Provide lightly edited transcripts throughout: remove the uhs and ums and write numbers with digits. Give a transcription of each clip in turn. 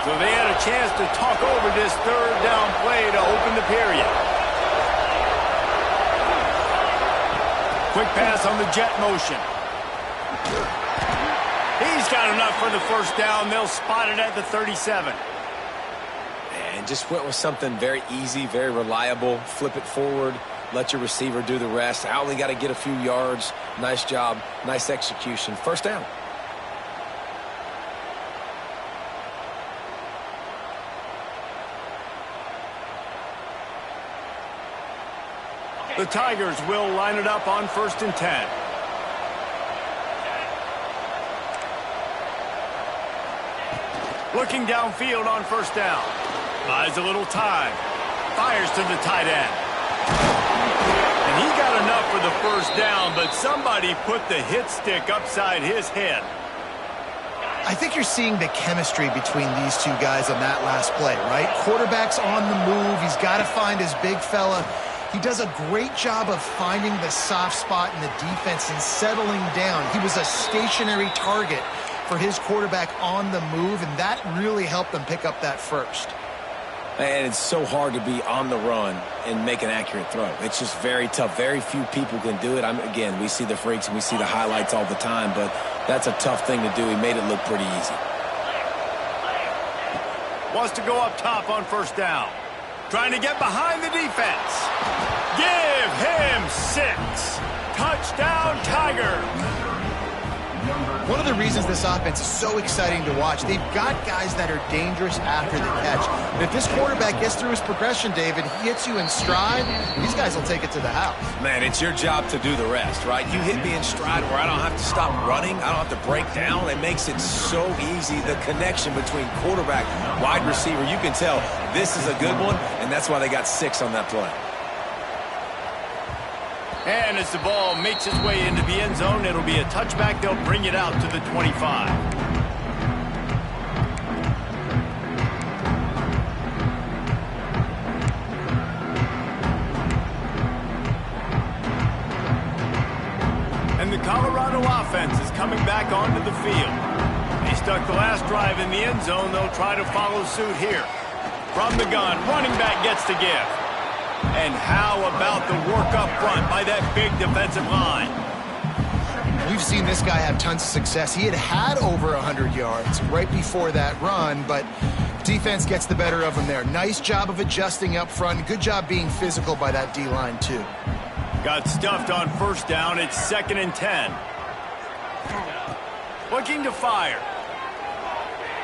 So they had a chance to talk over this third down play to open the period. Quick pass on the jet motion. He's got enough for the first down. They'll spot it at the 37. And just went with something very easy, very reliable. Flip it forward. Let your receiver do the rest. I only got to get a few yards. Nice job. Nice execution. First down. The Tigers will line it up on 1st and 10. Looking downfield on 1st down. Buys a little time. Fires to the tight end. And he got enough for the first down, but somebody put the hit stick upside his head. I think you're seeing the chemistry between these two guys on that last play, right? Quarterback's on the move. He's got to find his big fella. He does a great job of finding the soft spot in the defense and settling down. He was a stationary target for his quarterback on the move, and that really helped them pick up that first. And it's so hard to be on the run and make an accurate throw. It's just very tough. Very few people can do it. Again, we see the freaks and we see the highlights all the time, but that's a tough thing to do. He made it look pretty easy. Wants to go up top on 1st down. Trying to get behind the defense. Give him 6. Touchdown, Tiger. One of the reasons this offense is so exciting to watch, they've got guys that are dangerous after the catch. But if this quarterback gets through his progression, David, he hits you in stride, these guys will take it to the house. Man, it's your job to do the rest, right? You hit me in stride where I don't have to stop running. I don't have to break down. It makes it so easy. The connection between quarterback, wide receiver, you can tell this is a good one, and that's why they got 6 on that play. And as the ball makes its way into the end zone, it'll be a touchback. They'll bring it out to the 25. And the Colorado offense is coming back onto the field. They stuck the last drive in the end zone. They'll try to follow suit here. From the gun, running back gets to give. And how about the work up front by that big defensive line? We've seen this guy have tons of success. He had over 100 yards right before that run, but defense gets the better of him there. Nice job of adjusting up front. Good job being physical by that D-line, too. Got stuffed on 1st down. It's 2nd and 10. Looking to fire.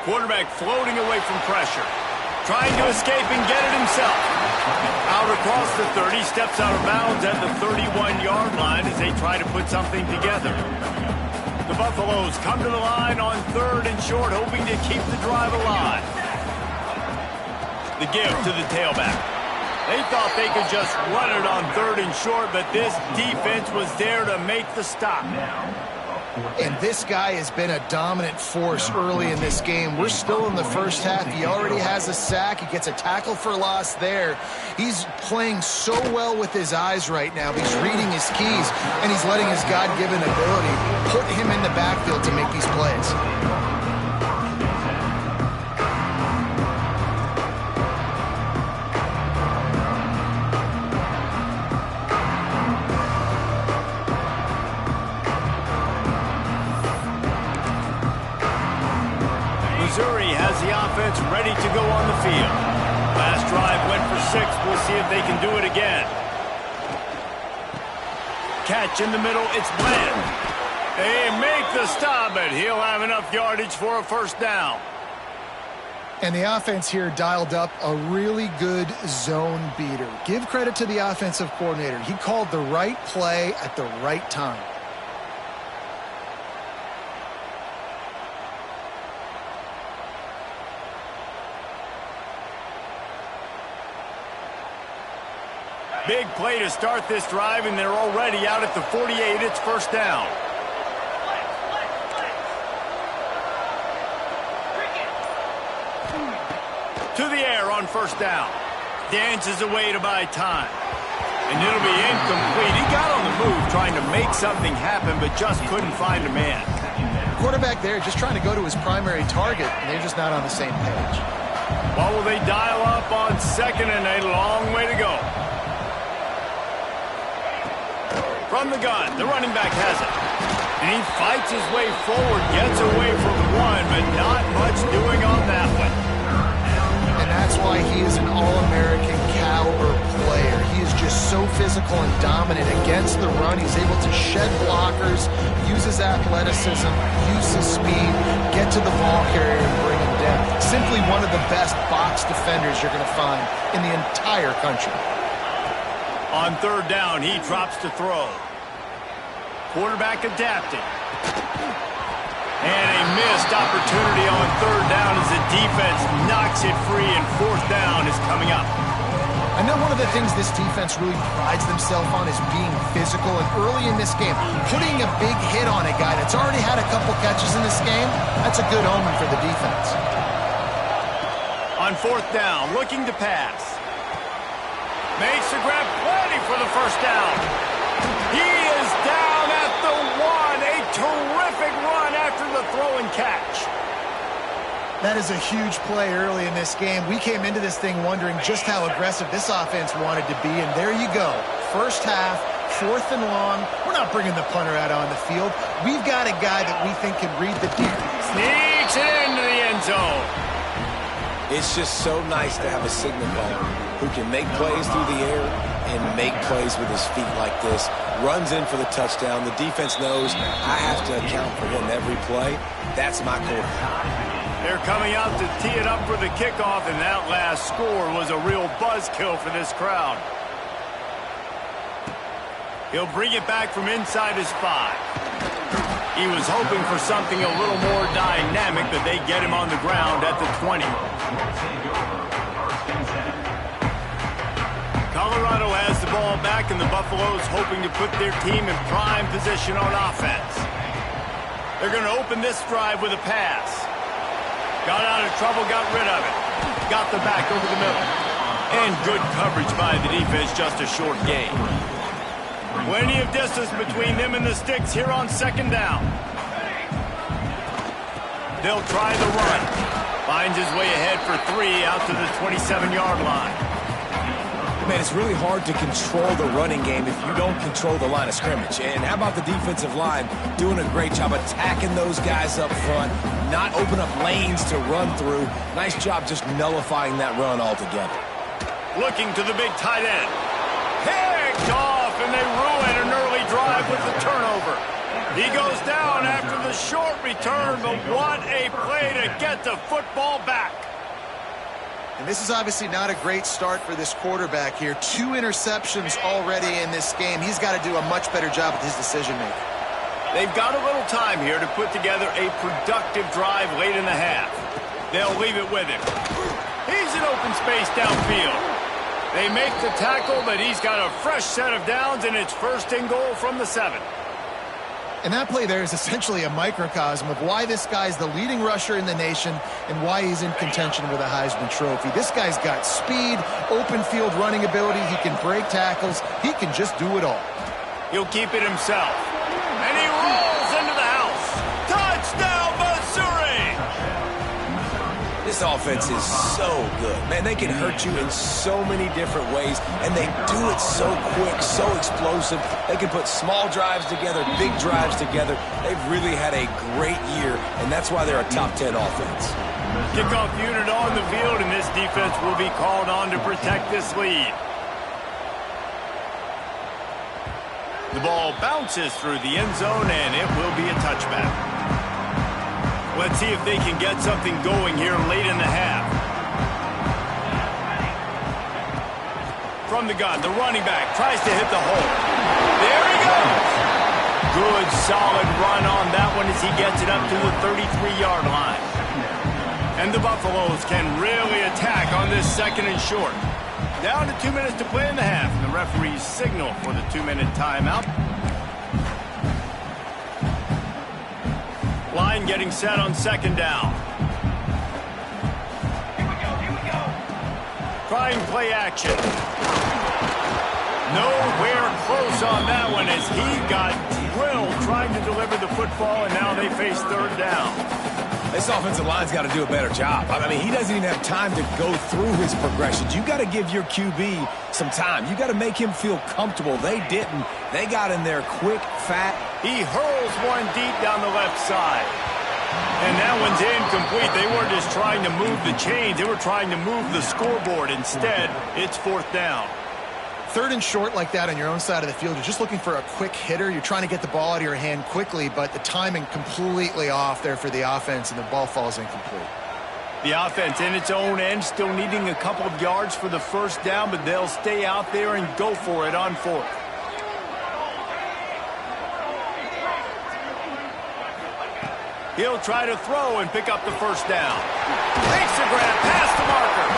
Quarterback floating away from pressure. Trying to escape and get it himself. Out across the 30, steps out of bounds at the 31-yard line as they try to put something together. The Buffaloes come to the line on 3rd and short, hoping to keep the drive alive. The give to the tailback. They thought they could just run it on 3rd and short, but this defense was there to make the stop. And this guy has been a dominant force early in this game. We're still in the first half. He already has a sack. He gets a tackle for loss there. He's playing so well with his eyes right now. He's reading his keys, and he's letting his God-given ability put him in the backfield to make these plays. Missouri has the offense ready to go on the field. Last drive went for 6. We'll see if they can do it again. Catch in the middle. It's Bland. They make the stop, but he'll have enough yardage for a first down. And the offense here dialed up a really good zone beater. Give credit to the offensive coordinator. He called the right play at the right time. Big play to start this drive, and they're already out at the 48. It's first down. To the air on first down. Dances away to buy time. And it'll be incomplete. He got on the move trying to make something happen, but just couldn't find a man. quarterback there just trying to go to his primary target, and they're just not on the same page. What will they dial up on second and a long way to go? From the gun, the running back has it. And he fights his way forward, gets away from one, but not much doing on that one. And that's why he is an All-American caliber player. He is just so physical and dominant against the run. He's able to shed blockers, use his athleticism, use his speed, get to the ball carrier and bring him down. Simply one of the best box defenders you're going to find in the entire country. On third down, he drops to throw. Quarterback adapting. And a missed opportunity on third down as the defense knocks it free, and fourth down is coming up. I know one of the things this defense really prides themselves on is being physical, and early in this game, putting a big hit on a guy that's already had a couple catches in this game, that's a good omen for the defense. On fourth down, looking to pass. Makes the grab, plenty for the first down. He is down at the one. A terrific run after the throw and catch. That is a huge play early in this game. We came into this thing wondering just how aggressive this offense wanted to be, and there you go. First half, fourth and long. We're not bringing the punter out on the field. We've got a guy that we think can read the defense. Sneaks it into the end zone. It's just so nice to have a signal caller who can make plays through the air and make plays with his feet like this. Runs in for the touchdown. The defense knows I have to account for him every play. That's my quarterback. They're coming out to tee it up for the kickoff, and that last score was a real buzzkill for this crowd. He'll bring it back from inside his 5. He was hoping for something a little more dynamic, but they get him on the ground at the 20. Colorado has the ball back, and the Buffaloes hoping to put their team in prime position on offense. They're going to open this drive with a pass. Got out of trouble, got rid of it. Got the back over the middle. And good coverage by the defense, just a short gain. Plenty of distance between them and the sticks here on second down. They'll try the run. Finds his way ahead for 3 out to the 27-yard line. Man, it's really hard to control the running game if you don't control the line of scrimmage. And how about the defensive line doing a great job attacking those guys up front, not open up lanes to run through. Nice job just nullifying that run altogether. Looking to the big tight end. Picked off, and they ruin an early drive with the turnover. He goes down after the short return, but what a play to get the football back. And this is obviously not a great start for this quarterback here. 2 interceptions already in this game. He's got to do a much better job with his decision-making. They've got a little time here to put together a productive drive late in the half. They'll leave it with him. He's in open space downfield. They make the tackle, but he's got a fresh set of downs, and it's first and goal from the 7. And that play there is essentially a microcosm of why this guy's the leading rusher in the nation and why he's in contention with a Heisman Trophy. This guy's got speed, open field running ability. He can break tackles. He can just do it all. He'll keep it himself. And he rolls into the house. Touchdown, Missouri! This offense is so good. Man, they can hurt you in so many different ways, and they do it so quick, so explosive. They can put small drives together, big drives together. They've really had a great year, and that's why they're a top 10 offense. Kickoff unit on the field, and this defense will be called on to protect this lead. The ball bounces through the end zone, and it will be a touchback. Let's see if they can get something going here late in the half. From the gun, the running back tries to hit the hole. There he goes. Good, solid run on that one as he gets it up to the 33-yard line. And the Buffaloes can really attack on this second and short. Down to 2 minutes to play in the half, and the referees signal for the 2-minute timeout. Line getting set on second down. Here we go. Trying play action. Nowhere close on that one as he got thrilled trying to deliver the football, and now they face third down. This offensive line's got to do a better job. I mean, he doesn't even have time to go through his progressions. You got to give your QB some time. You got to make him feel comfortable. They didn't. They got in there quick, fat. He hurls one deep down the left side. And that one's incomplete. They weren't just trying to move the chains. They were trying to move the scoreboard. Instead, it's fourth down. Third and short like that on your own side of the field, you're just looking for a quick hitter. You're trying to get the ball out of your hand quickly, but the timing completely off there for the offense, and the ball falls incomplete. The offense in its own end, still needing a couple of yards for the first down, but they'll stay out there and go for it on fourth. He'll try to throw and pick up the first down. Takes the grab past the marker.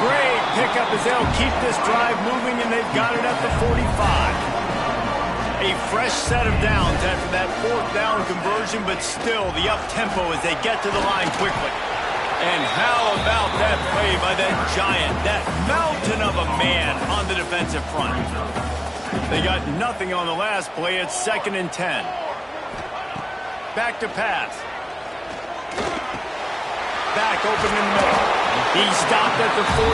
Great pickup as they'll keep this drive moving, and they've got it at the 45. A fresh set of downs after that fourth down conversion, but still the up-tempo as they get to the line quickly. And how about that play by that giant, that mountain of a man on the defensive front? They got nothing on the last play. It's 2nd and 10. Back to pass. Back open in the middle. He stopped at the 45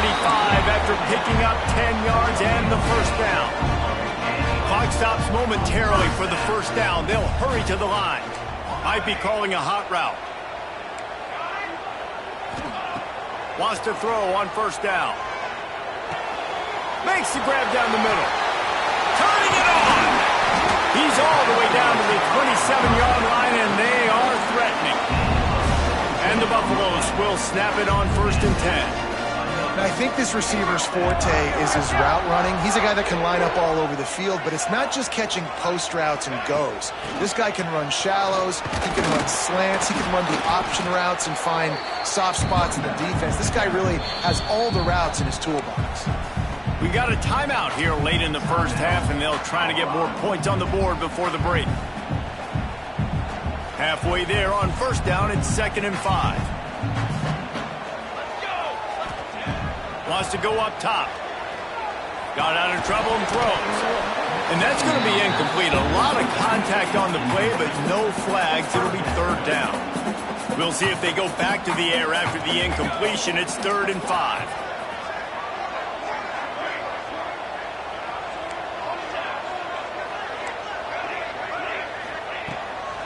after picking up 10 yards and the first down. Clock stops momentarily for the first down. They'll hurry to the line. Might be calling a hot route. Wants to throw on first down. Makes the grab down the middle. Turning it on. He's all the way down to the 27-yard line, and they are threatening. And the Buffaloes will snap it on 1st and 10. And I think this receiver's forte is his route running. He's a guy that can line up all over the field, but it's not just catching post routes and goes. This guy can run shallows, he can run slants, he can run the option routes and find soft spots in the defense. This guy really has all the routes in his toolbox. We got a timeout here late in the first half, and they'll try to get more points on the board before the break. Halfway there on first down, it's 2nd and 5. Wants to go up top. Got out of trouble and throws. And that's going to be incomplete. A lot of contact on the play, but no flags. It'll be 3rd down. We'll see if they go back to the air after the incompletion. It's 3rd and 5.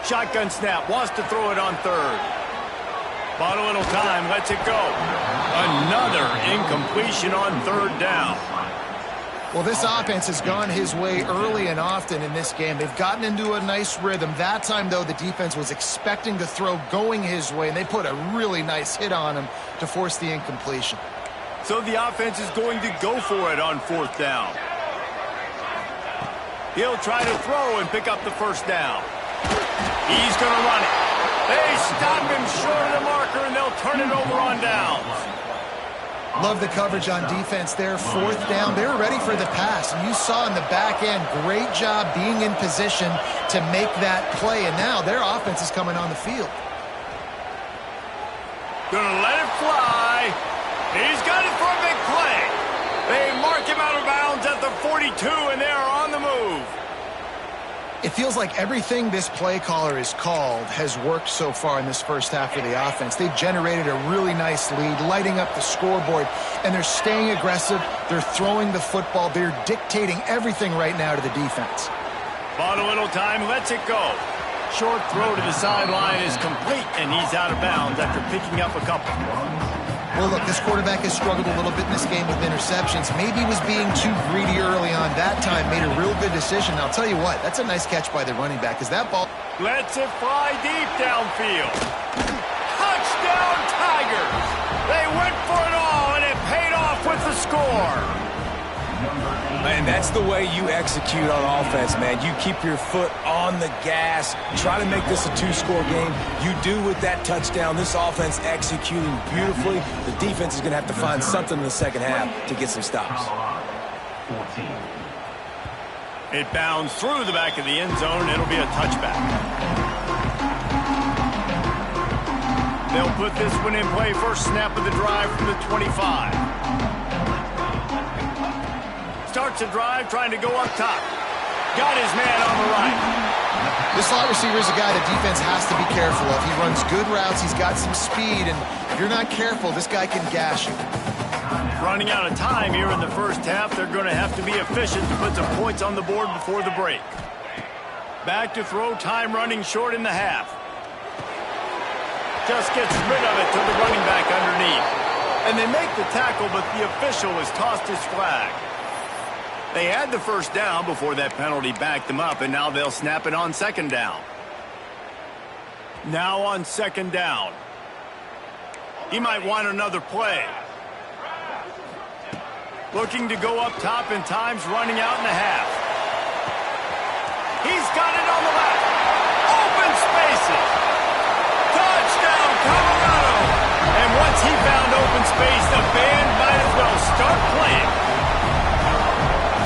Shotgun snap, wants to throw it on 3rd. Bought a little time, lets it go. Another incompletion on 3rd down. Well, this offense has gone his way early and often in this game. They've gotten into a nice rhythm. That time, though, the defense was expecting the throw going his way, and they put a really nice hit on him to force the incompletion. So the offense is going to go for it on 4th down. He'll try to throw and pick up the first down. He's going to run it. They stop him short of the marker, and they'll turn it over on downs. Love the coverage on defense there. 4th down. They were ready for the pass. And you saw in the back end, great job being in position to make that play. And now their offense is coming on the field. Gonna let it fly. He's got it for a big play. They mark him out of bounds at the 42, and they are on the move. It feels like everything this play caller has called has worked so far in this first half of the offense. They've generated a really nice lead, lighting up the scoreboard, and they're staying aggressive. They're throwing the football. They're dictating everything right now to the defense. Bought a little time, lets it go. Short throw to the sideline is complete, and he's out of bounds after picking up a couple. Well, look, this quarterback has struggled a little bit in this game with interceptions. Maybe he was being too greedy early on. That time made a real good decision. I'll tell you what, that's a nice catch by the running back. Is that ball... Lets it fly deep downfield. Touchdown, Tigers! They went for it all, and it paid off with the score. Man, that's the way you execute on offense, man. You keep your foot on the gas. Try to make this a 2-score game. You do with that touchdown. This offense executing beautifully. The defense is going to have to find something in the second half to get some stops. It bounds through the back of the end zone. It'll be a touchback. They'll put this one in play. First snap of the drive from the 25. Starts a drive trying to go up top. Got his man on the right. This slot receiver is a guy the defense has to be careful of. He runs good routes. He's got some speed, and if you're not careful, this guy can gash you. Running out of time here in the first half. They're going to have to be efficient to put some points on the board before the break. Back to throw, time running short in the half. Just gets rid of it to the running back underneath. And they make the tackle, but the official has tossed his flag. They had the first down before that penalty backed them up, and now they'll snap it on second down. Now on second down. He might want another play. Looking to go up top, and time's running out in the half. He's got it on the left. Open spaces. Touchdown, Colorado. And once he found open space, the band might as well start playing.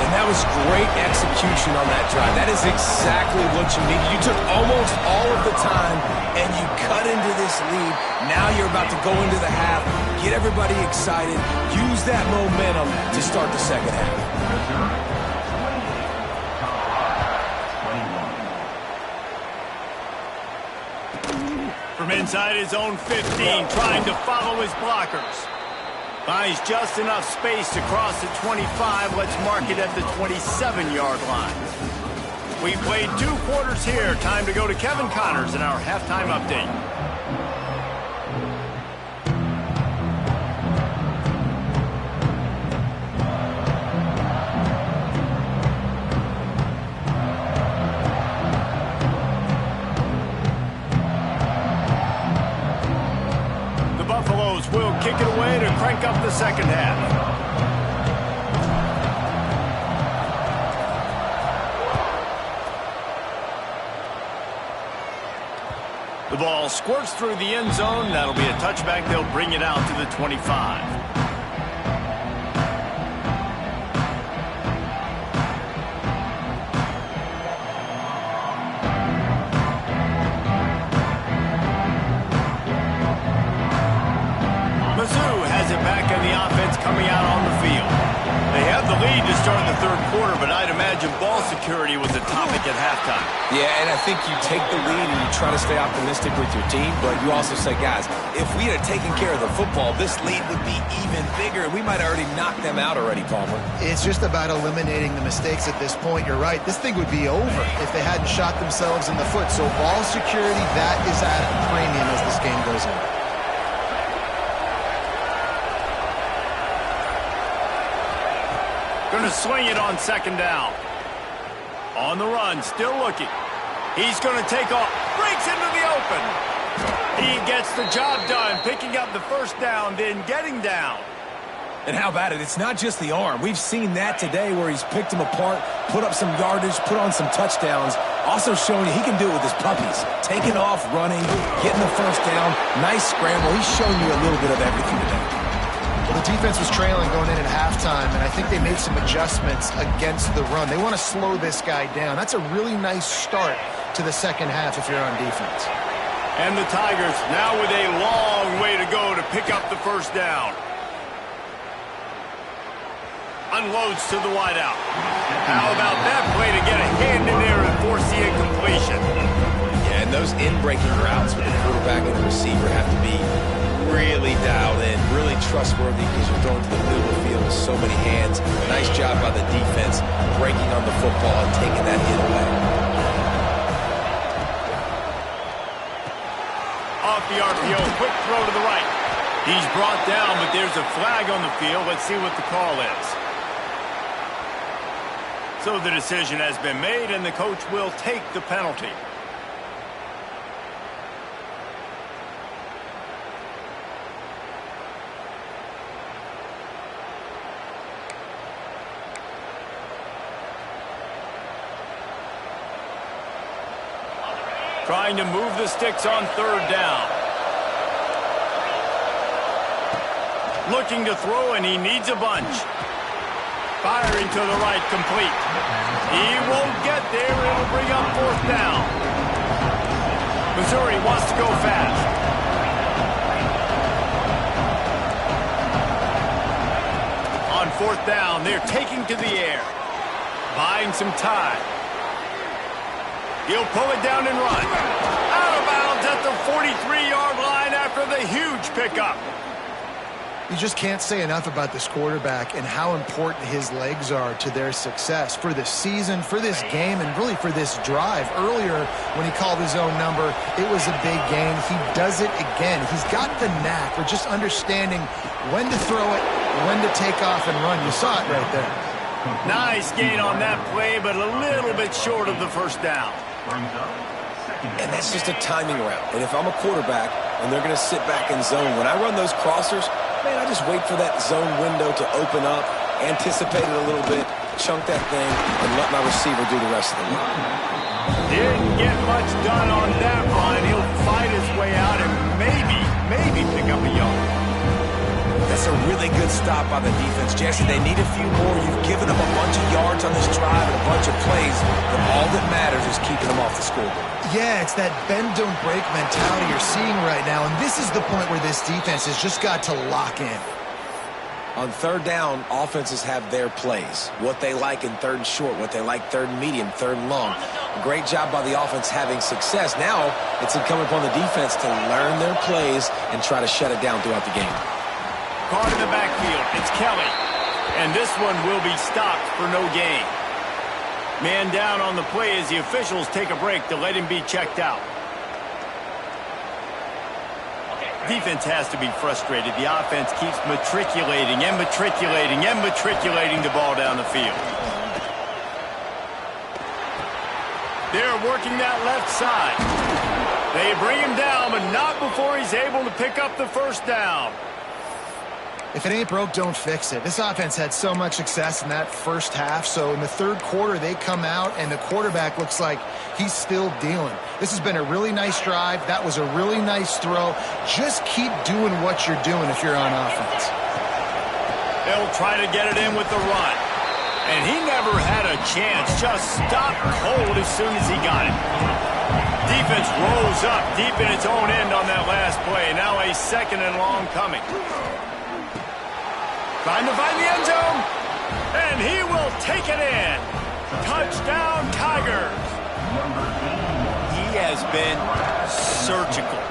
And that was great execution on that drive. That is exactly what you needed. You took almost all of the time, and you cut into this lead. Now you're about to go into the half, get everybody excited, use that momentum to start the second half. From inside his own 15, trying to follow his blockers. Finds just enough space to cross the 25. Let's mark it at the 27-yard line. We played 2 quarters here. Time to go to Kevin Connors in our halftime update. Will kick it away to crank up the second half. The ball squirts through the end zone. That'll be a touchback. They'll bring it out to the 25. Coming out on the field. They have the lead to start the third quarter, but I'd imagine ball security was a topic at halftime. Yeah, and I think you take the lead and you try to stay optimistic with your team, but you also say, guys, if we had taken care of the football, this lead would be even bigger. We might have already knocked them out already, Palmer. It's just about eliminating the mistakes at this point. You're right. This thing would be over if they hadn't shot themselves in the foot. So ball security, that is at a premium as this game goes on. Going to swing it on second down. On the run, still looking. He's going to take off. Breaks into the open. He gets the job done, picking up the first down, then getting down. And how about it? It's not just the arm. We've seen that today where he's picked them apart, put up some yardage, put on some touchdowns. Also showing you he can do it with his puppies. Taking off, running, getting the first down. Nice scramble. He's showing you a little bit of everything today. Well, the defense was trailing going in at halftime, and I think they made some adjustments against the run. They want to slow this guy down. That's a really nice start to the second half if you're on defense. And the Tigers now with a long way to go to pick up the first down. Unloads to the wideout. How about that play to get a hand in there and force the incompletion? Yeah, and those in-breaking routes with the quarterback and the receiver have to be really dialed in, really trustworthy because you're throwing to the middle of the field with so many hands. Nice job by the defense breaking on the football and taking that hit away. Off the RPO, quick throw to the right. He's brought down, but there's a flag on the field. Let's see what the call is. So the decision has been made, and the coach will take the penalty. Trying to move the sticks on third down. Looking to throw, and he needs a bunch. Firing to the right, complete. He won't get there. It'll bring up fourth down. Missouri wants to go fast. On fourth down, they're taking to the air. Buying some time. He'll pull it down and run. Out of bounds at the 43-yard line after the huge pickup. You just can't say enough about this quarterback and how important his legs are to their success for this season, for this game, and really for this drive. Earlier, when he called his own number, it was a big gain. He does it again. He's got the knack for just understanding when to throw it, when to take off and run. You saw it right there. Nice gain on that play, but a little bit short of the first down. And that's just a timing route. And if I'm a quarterback and they're going to sit back in zone, when I run those crossers, man, I just wait for that zone window to open up, anticipate it a little bit, chunk that thing, and let my receiver do the rest of the work. Didn't get much done on that run. He'll fight his way out and maybe pick up a yard. That's a really good stop by the defense, Jesse. They need a few more. You've given them a bunch of yards on this drive and a bunch of plays, but all that matters is keeping them off the scoreboard. Yeah, it's that bend, don't break mentality you're seeing right now, and this is the point where this defense has just got to lock in. On third down, offenses have their plays, what they like in third and short, what they like third and medium, third and long. Great job by the offense having success. Now it's incumbent upon the defense to learn their plays and try to shut it down throughout the game. Caught in the backfield. It's Kelly. And this one will be stopped for no gain. Man down on the play as the officials take a break to let him be checked out. Defense has to be frustrated. The offense keeps matriculating the ball down the field. They're working that left side. They bring him down, but not before he's able to pick up the first down. If it ain't broke, don't fix it. This offense had so much success in that first half, so in the third quarter, they come out, and the quarterback looks like he's still dealing. This has been a really nice drive. That was a really nice throw. Just keep doing what you're doing if you're on offense. They'll try to get it in with the run. And he never had a chance. Just stopped cold as soon as he got it. Defense rolls up deep in its own end on that last play. Now a second and long coming. Trying to find the end zone, and he will take it in. Touchdown, Tigers. He has been surgical.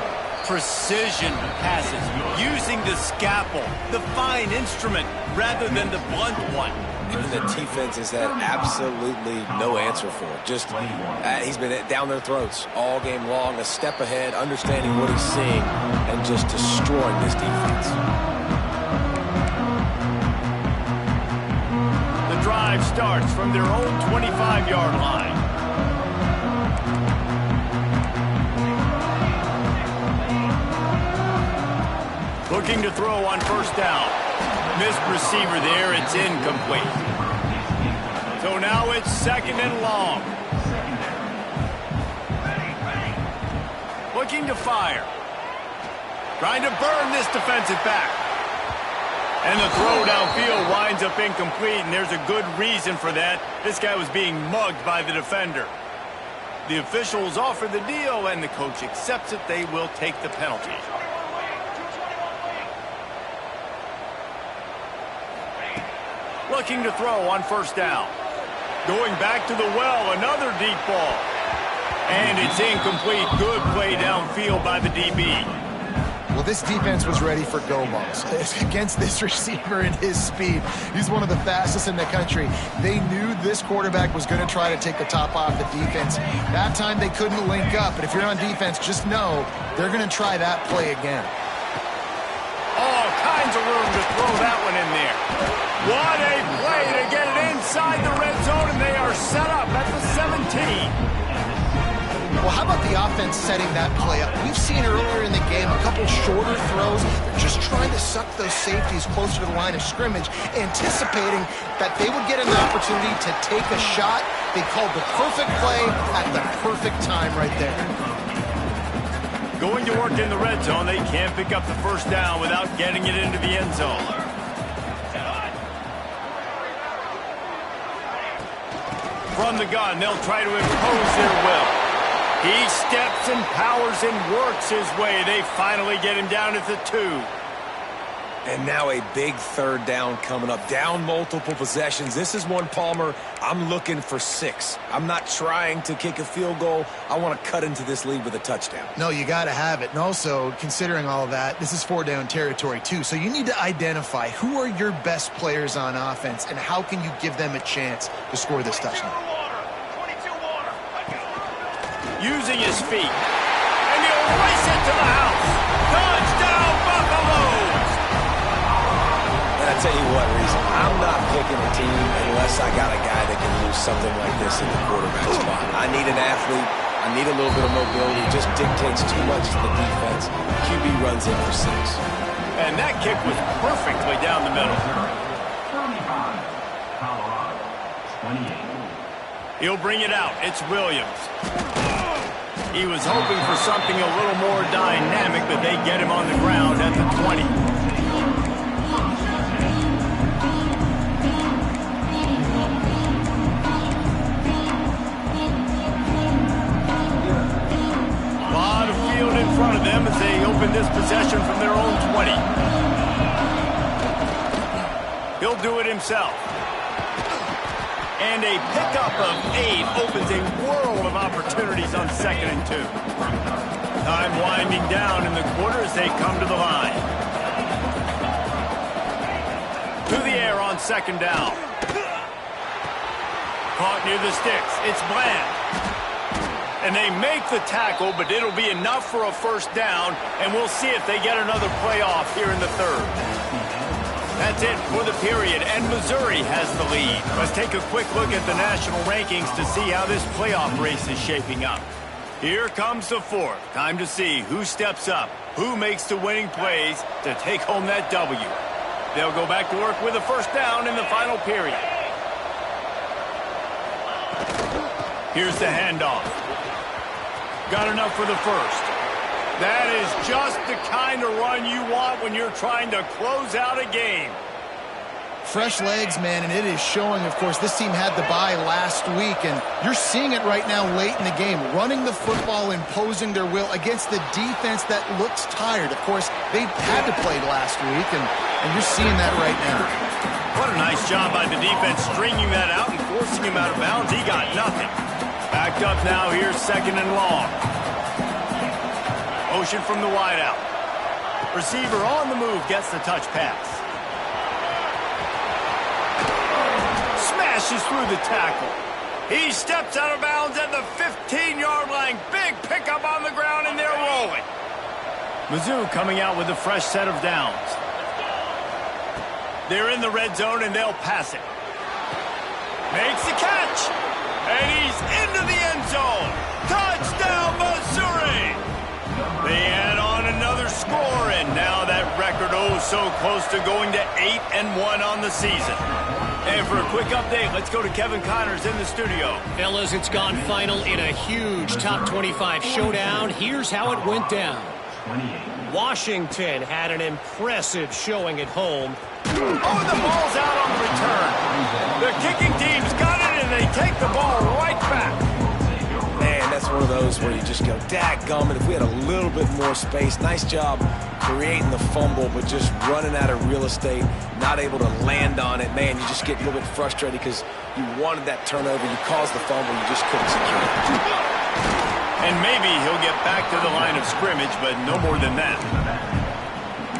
Precision passes, using the scalpel, the fine instrument, rather than the blunt one. And the defense has had absolutely no answer for it. Just, he's been down their throats all game long, a step ahead, understanding what he's seeing, and just destroying this defense. Drive starts from their own 25-yard line. Looking to throw on first down. Missed receiver there. It's incomplete. So now it's second and long. Looking to fire. Trying to burn this defensive back. And the throw downfield winds up incomplete, and there's a good reason for that. This guy was being mugged by the defender. The officials offer the deal, and the coach accepts it. They will take the penalty. Looking to throw on first down. Going back to the well, another deep ball. And it's incomplete. Good play downfield by the DB. Well, this defense was ready for go balls against this receiver and his speed. He's one of the fastest in the country. They knew this quarterback was going to try to take the top off the defense. That time they couldn't link up, but if you're on defense, just know they're going to try that play again. All kinds of room to throw that one in there. What a play to get it inside the red zone, and they are set up at the 17. Well, how about the offense setting that play up? We've seen earlier in the game a couple shorter throws. They're just trying to suck those safeties closer to the line of scrimmage, anticipating that they would get an opportunity to take a shot. They called the perfect play at the perfect time right there. Going to work in the red zone, they can't pick up the first down without getting it into the end zone. From the gun, they'll try to impose their will. He steps and powers and works his way. They finally get him down at the 2. And now a big third down coming up. Down multiple possessions. This is one, Palmer, I'm looking for 6. I'm not trying to kick a field goal. I want to cut into this lead with a touchdown. No, you got to have it. And also, considering all of that, this is 4-down territory too. So you need to identify who are your best players on offense and how can you give them a chance to score this touchdown. Using his feet. And he'll race it to the house. Touchdown, Buffaloes! And I tell you what, Reese, I'm not picking a team unless I got a guy that can do something like this in the quarterback spot. I need an athlete. I need a little bit of mobility. It just dictates too much to the defense. QB runs in for 6. And that kick was perfectly down the middle. 28. He'll bring it out. It's Williams. He was hoping for something a little more dynamic, but they get him on the ground at the 20. A lot of field in front of them as they open this possession from their own 20. He'll do it himself. And a pickup of 8 opens a world of opportunities on 2nd and 2. Time winding down in the quarter as they come to the line. To the air on 2nd down. Caught near the sticks. It's Bland. And they make the tackle, but it'll be enough for a 1st down, and we'll see if they get another playoff here in the 3rd. That's it for the period, and Missouri has the lead. Let's take a quick look at the national rankings to see how this playoff race is shaping up. Here comes the 4th. Time to see who steps up, who makes the winning plays to take home that W. They'll go back to work with a 1st down in the final period. Here's the handoff. Got enough for the 1st. That is just the kind of run you want when you're trying to close out a game. Fresh legs, man, and it is showing, of course, this team had the bye last week, and you're seeing it right now late in the game, running the football, imposing their will against the defense that looks tired. Of course, they had to play last week, and you're seeing that right now. What a nice job by the defense stringing that out and forcing him out of bounds. He got nothing. Backed up now, here's 2nd and long. Motion from the wideout. Receiver on the move gets the touch pass. Smashes through the tackle. He steps out of bounds at the 15-yard line. Big pickup on the ground, and they're rolling. Mizzou coming out with a fresh set of downs. They're in the red zone, and they'll pass it. Makes the catch. And he's into the end zone. Touchdown, Missouri! They add on another score, and now that record so close to going to 8-1 on the season. And for a quick update, let's go to Kevin Connors in the studio. Fellas, it's gone final in a huge top 25 showdown. Here's how it went down. Washington had an impressive showing at home. Oh, the ball's out on the return. The kicking team's got it, and they take the ball right back. Man, that's one of those where you just go, dadgummit, if we had a little bit more space. Nice job creating the fumble, but just running out of real estate, not able to land on it. Man, you just get a little bit frustrated because you wanted that turnover. You caused the fumble. You just couldn't secure it. And maybe he'll get back to the line of scrimmage, but no more than that.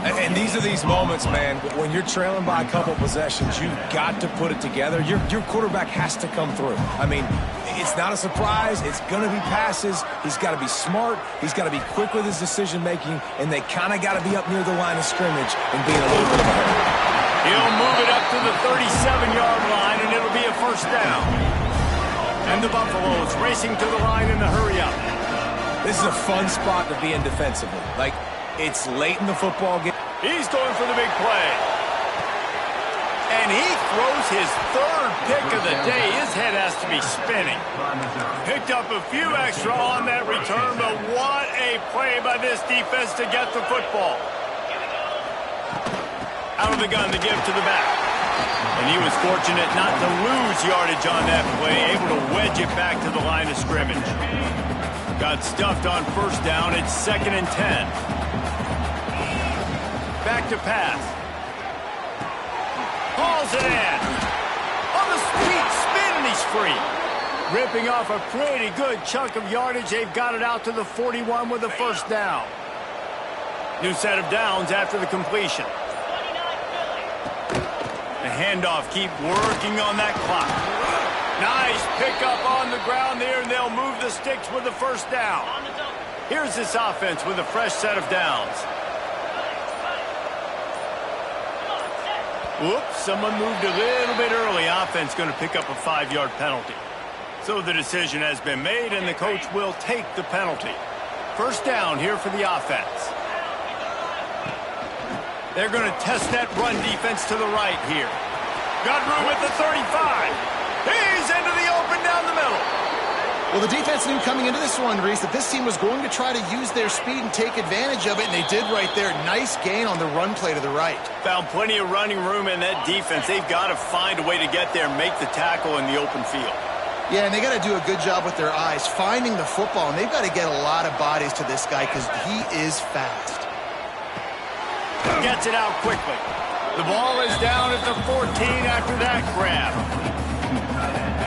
And these are these moments, man, when you're trailing by a couple possessions, you've got to put it together. Your quarterback has to come through. I mean, it's not a surprise. It's going to be passes. He's got to be smart. He's got to be quick with his decision-making, and they kind of got to be up near the line of scrimmage and be in a little bit of a hurry. He'll move it up to the 37-yard line, and it'll be a 1st down. And the Buffaloes racing to the line in the hurry-up. This is a fun spot to be in defensively. Like, it's late in the football game. He's going for the big play. And he throws his 3rd pick of the day. His head has to be spinning. Picked up a few extra on that return, but what a play by this defense to get the football. Out of the gun to give to the back. And he was fortunate not to lose yardage on that play, able to wedge it back to the line of scrimmage. Got stuffed on 1st down. It's 2nd and 10. Back to pass. Hauls it in. On the sweet spin, and he's free. Ripping off a pretty good chunk of yardage. They've got it out to the 41 with a first down. New set of downs after the completion. The handoff, keep working on that clock. Nice pickup on the ground there, and they'll move the sticks with the first down. Here's this offense with a fresh set of downs. Whoops, someone moved a little bit early. Offense going to pick up a 5-yard penalty. So the decision has been made, and the coach will take the penalty. First down here for the offense. They're going to test that run defense to the right here. Got room at the 35. He's into the open down the middle. Well, the defense knew coming into this one, Reese, that this team was going to try to use their speed and take advantage of it, and they did right there. Nice gain on the run play to the right. Found plenty of running room in that defense. They've got to find a way to get there and make the tackle in the open field. Yeah, and they got to do a good job with their eyes, finding the football, and they've got to get a lot of bodies to this guy because he is fast. Gets it out quickly. The ball is down at the 14 after that grab.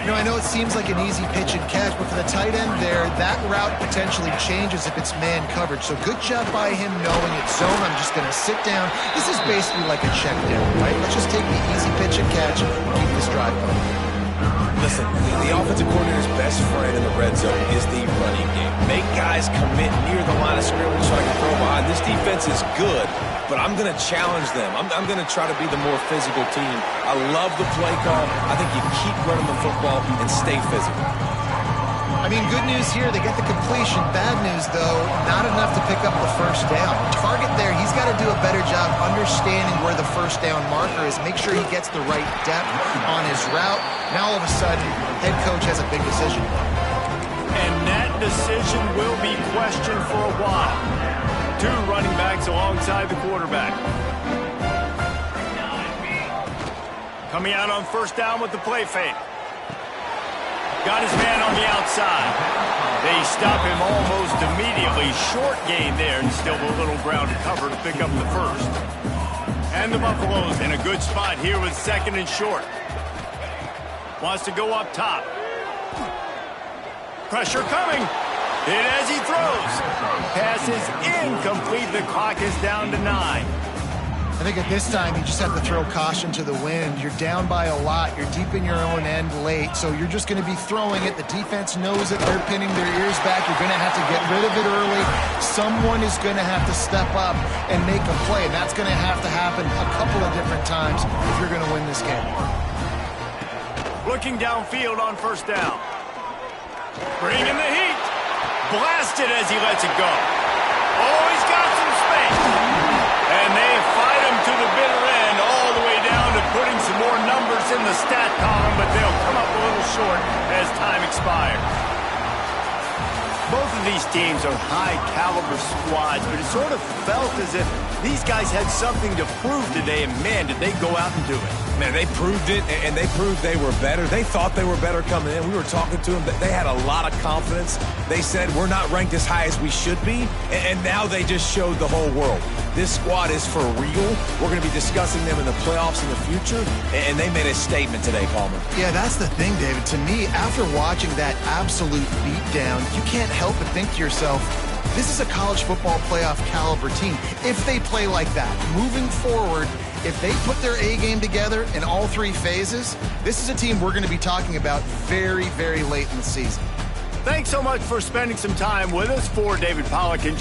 You know, I know it seems like an easy pitch and catch, but for the tight end there, that route potentially changes if it's man coverage. So good job by him knowing it's zone. I'm just going to sit down. This is basically like a check down, right? Let's just take the easy pitch and catch and keep this drive going. Listen, the offensive coordinator's best friend in the red zone is the running game. Make guys commit near the line of scrimmage so I can throw behind. This defense is good, but I'm going to challenge them. I'm going to try to be the more physical team. I love the play call. I think you keep running the football and stay physical. I mean, good news here, they get the completion. Bad news, though, not enough to pick up the first down. Target there, he's got to do a better job understanding where the first down marker is, make sure he gets the right depth on his route. Now, all of a sudden, head coach has a big decision. And that decision will be questioned for a while. Two running backs alongside the quarterback. Coming out on first down with the play fake. Got his man on the outside. They stop him almost immediately. Short gain there, and still a little ground to cover to pick up the first. And the Buffaloes in a good spot here with second and short. Wants to go up top. Pressure coming. Hit as he throws. Pass is incomplete. The clock is down to 9. I think at this time, you just have to throw caution to the wind. You're down by a lot. You're deep in your own end late, so you're just going to be throwing it. The defense knows it. They're pinning their ears back. You're going to have to get rid of it early. Someone is going to have to step up and make a play, and that's going to have to happen a couple of different times if you're going to win this game. Looking downfield on first down. Bringing the heat. Blasted as he lets it go. Oh, he's got some space. And they fight him to the bitter end, all the way down to putting some more numbers in the stat column, but they'll come up a little short as time expires. Both of these teams are high-caliber squads, but it sort of felt as if these guys had something to prove today, and man, did they go out and do it. Man, they proved it, and they proved they were better. They thought they were better coming in. We were talking to them. They had a lot of confidence. They said, we're not ranked as high as we should be, and now they just showed the whole world. This squad is for real. We're going to be discussing them in the playoffs in the future, and they made a statement today, Palmer. Yeah, that's the thing, David. To me, after watching that absolute beatdown, you can't help but think to yourself, this is a college football playoff caliber team. If they play like that, moving forward, if they put their A game together in all three phases, this is a team we're going to be talking about very, very late in the season. Thanks so much for spending some time with us. For David Pollack and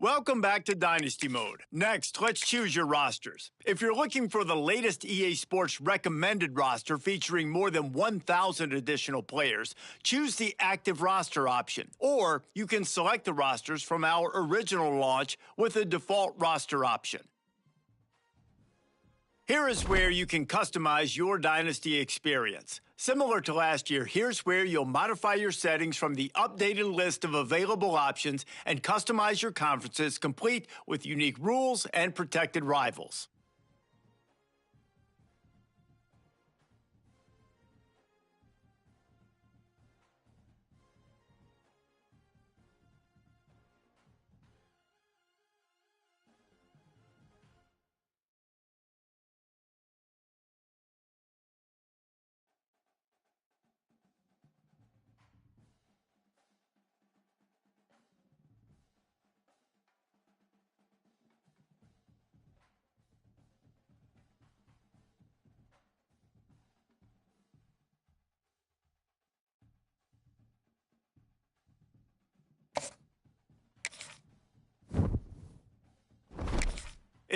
Welcome back to Dynasty Mode. Next, let's choose your rosters. If you're looking for the latest EA Sports recommended roster featuring more than 1,000 additional players, choose the active roster option. Or you can select the rosters from our original launch with the default roster option. Here is where you can customize your Dynasty experience. Similar to last year, here's where you'll modify your settings from the updated list of available options and customize your conferences complete with unique rules and protected rivals.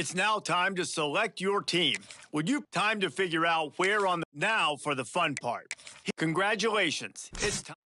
It's now time to select your team. Would you time to figure out where on the now for the fun part? Congratulations. It's time.